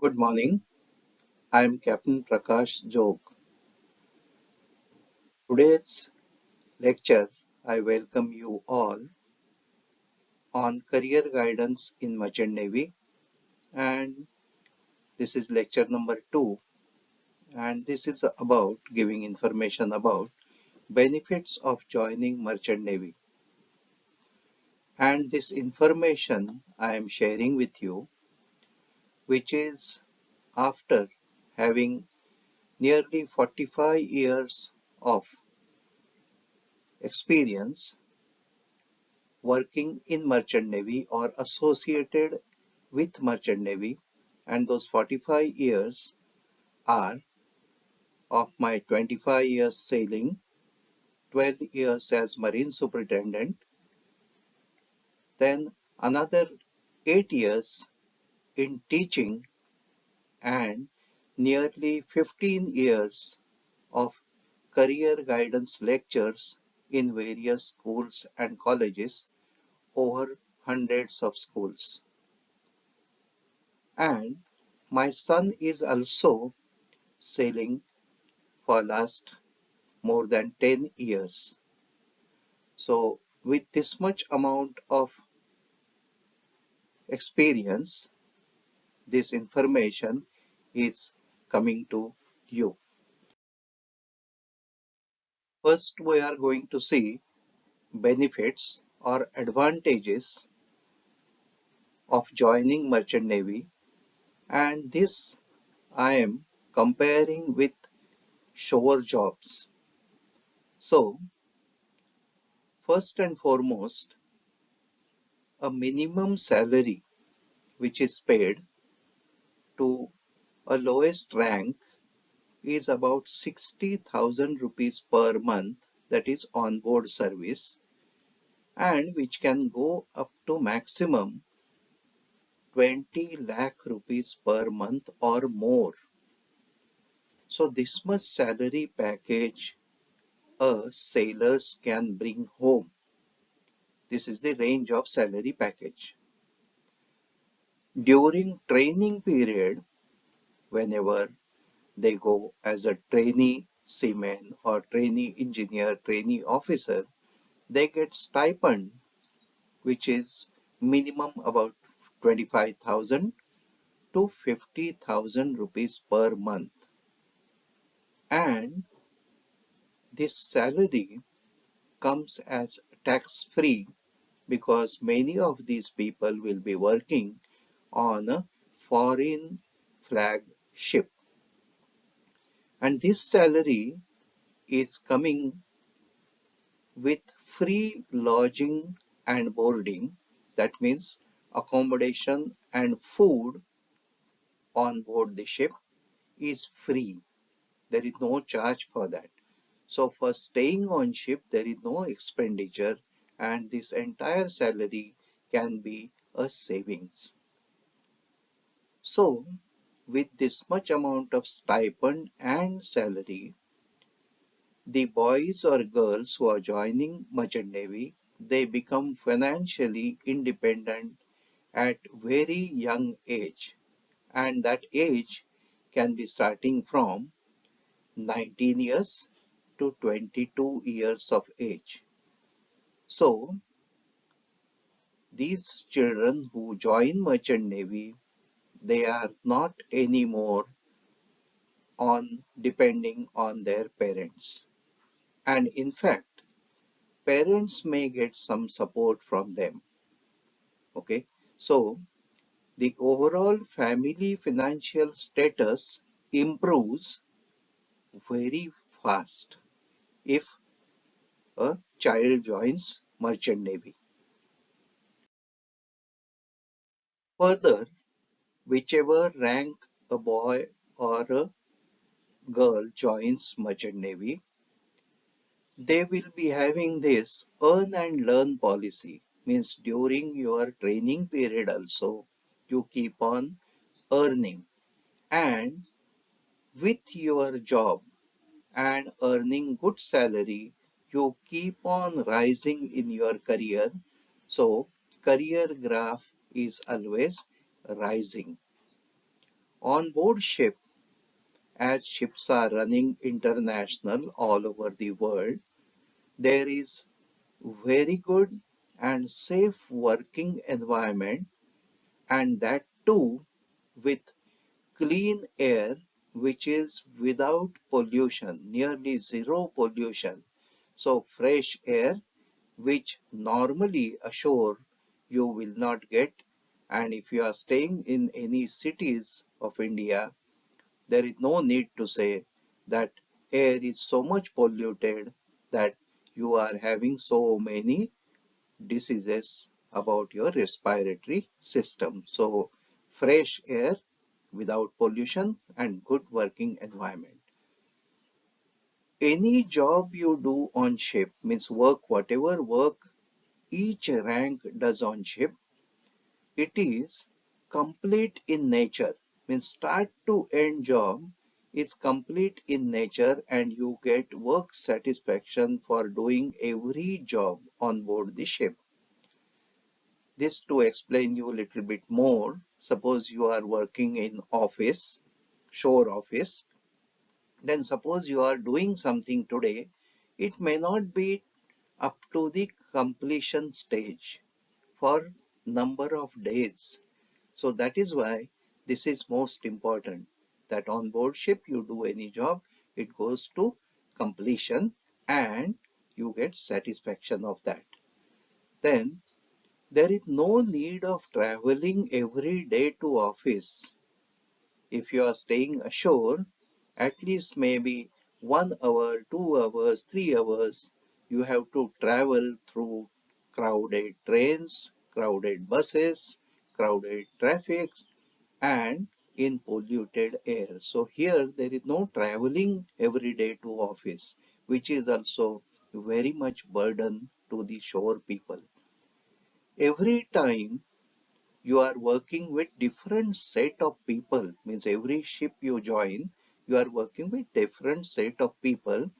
Good morning. I am Captain Prakash Jog. Today's lecture, I welcome you all on career guidance in Merchant Navy, and this is lecture number 2, and this is about giving information about benefits of joining Merchant Navy. And this information I am sharing with you, which is after having nearly 45 years of experience working in Merchant Navy or associated with Merchant Navy, and those 45 years are of my 25 years sailing, 12 years as Marine Superintendent, then another 8 years in teaching, and nearly 15 years of career guidance lectures in various schools and colleges, over hundreds of schools. And my son is also sailing for last more than 10 years. So with this much amount of experience, this information is coming to you. First, we are going to see benefits or advantages of joining Merchant Navy, and this I am comparing with shore jobs. So first and foremost, a minimum salary which is paid to a lowest rank is about 60,000 rupees per month, that is on board service, and which can go up to maximum 20 lakh rupees per month or more. So this much salary package a sailors can bring home. This is the range of salary package. During training period, whenever they go as a trainee seaman or trainee engineer, trainee officer, they get stipend which is minimum about 25,000 to 50,000 rupees per month. And this salary comes as tax free because many of these people will be working on a foreign flag ship. And this salary is coming with free lodging and boarding, that means accommodation and food on board the ship is free. There is no charge for that. So for staying on ship, there is no expenditure, and this entire salary can be a savings. So with this much amount of stipend and salary, the boys or girls who are joining Merchant Navy, they become financially independent at very young age, and that age can be starting from 19 years to 22 years of age. So these children who join Merchant Navy, they are not anymore on depending on their parents. And in fact, parents may get some support from them. Okay, so the overall family financial status improves very fast if a child joins Merchant Navy. Further, whichever rank a boy or a girl joins Merchant Navy, they will be having this earn and learn policy. Means during your training period also, you keep on earning, and with your job and earning good salary, you keep on rising in your career. So career graph is always rising. On board ship, as ships are running international all over the world, there is very good and safe working environment, and that too with clean air, which is without pollution, nearly zero pollution. So fresh air, which normally ashore you will not get. And if you are staying in any cities of India, there is no need to say that air is so much polluted that you are having so many diseases about your respiratory system. So fresh air without pollution and good working environment. Any job you do on ship means work, whatever work each rank does on ship, it is complete in nature. Means start to end job is complete in nature and you get work satisfaction for doing every job on board the ship. This to explain you a little bit more. Suppose you are working in office, shore office, then suppose you are doing something today, it may not be up to the completion stage for number of days. So that is why this is most important that on board ship you do any job, it goes to completion and you get satisfaction of that. Then there is no need of traveling every day to office. If you are staying ashore, at least maybe 1 hour, 2 hours, 3 hours, you have to travel through crowded trains, crowded buses, crowded traffics, and in polluted air. So here there is no traveling every day to office, which is also very much burden to the shore people. Every time you are working with different set of people, means every ship you join you are working with different set of people,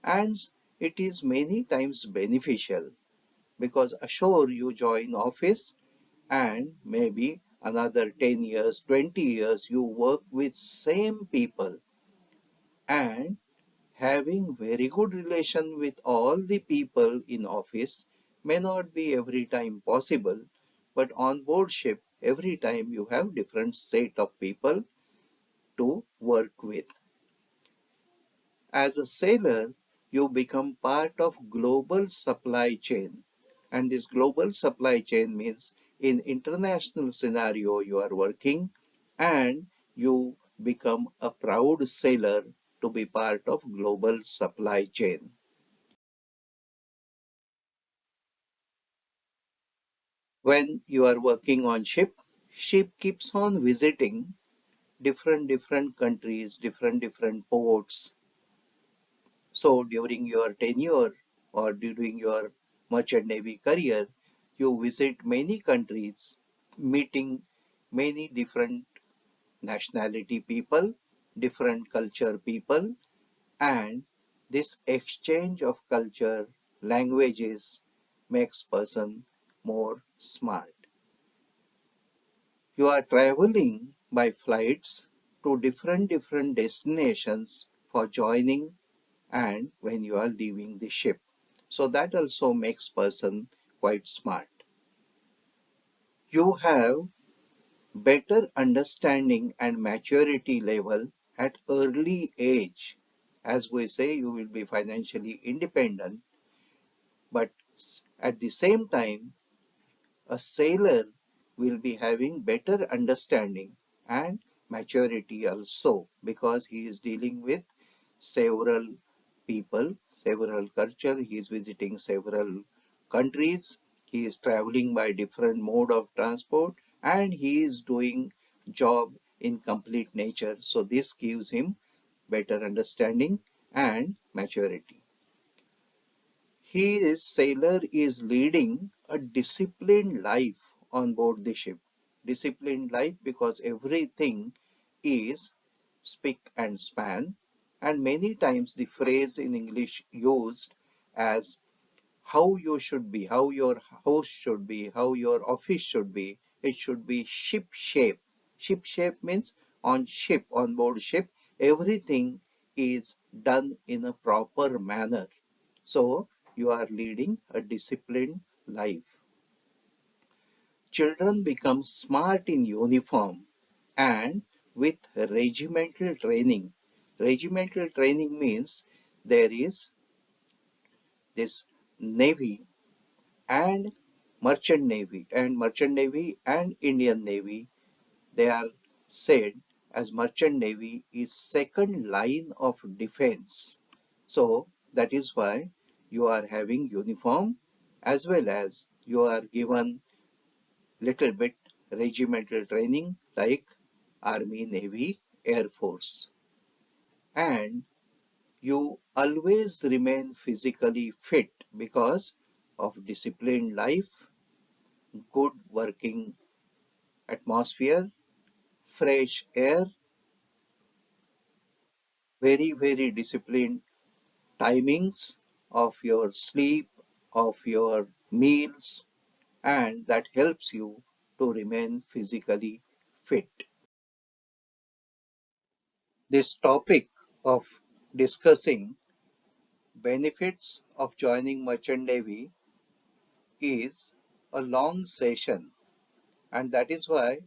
and it is many times beneficial because ashore you join office and maybe another 10 years 20 years you work with same people, and having very good relation with all the people in office may not be every time possible, but on board ship, every time you have different set of people to work with. As a sailor, you become part of global supply chain. And this global supply chain means in international scenario you are working and you become a proud sailor to be part of global supply chain. When you are working on ship keeps on visiting different countries, different ports. So during your tenure or during your merchant navy career, you visit many countries, meeting many different nationality people, different culture people, and this exchange of culture, languages makes person more smart. You are traveling by flights to different destinations for joining and when you are leaving the ship. So that also makes person quite smart. You have better understanding and maturity level at early age. As we say, you will be financially independent, but at the same time, a sailor will be having better understanding and maturity also because he is dealing with several people, several culture, he is visiting several countries, he is traveling by different mode of transport and he is doing job in complete nature. So this gives him better understanding and maturity. His sailor is leading a disciplined life on board the ship. Disciplined life because everything is spick and span, and many times the phrase in English used as how you should be, how your house should be, how your office should be. It should be ship shape. Ship shape means on ship, on board ship, everything is done in a proper manner. So you are leading a disciplined life. Children become smart in uniform and with regimental training. Regimental training means there is this navy and merchant navy and Indian navy. They are said as merchant navy is second line of defense. So that is why you are having uniform as well as you are given little bit regimental training like Army, Navy, Air Force. And you always remain physically fit because of disciplined life, good working atmosphere, fresh air, very disciplined timings of your sleep, of your meals, and that helps you to remain physically fit. This topic of discussing benefits of joining merchant navy is a long session, and that is why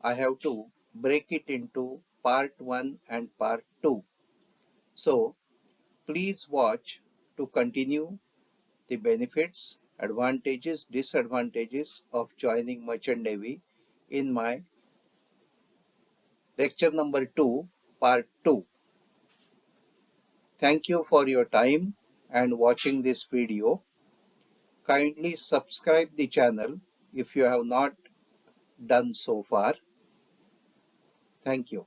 I have to break it into part 1 and part 2. So please watch to continue the benefits, advantages, disadvantages of joining merchant navy in my lecture number 2, part 2. Thank you for your time and watching this video. Kindly subscribe the channel if you have not done so far. Thank you.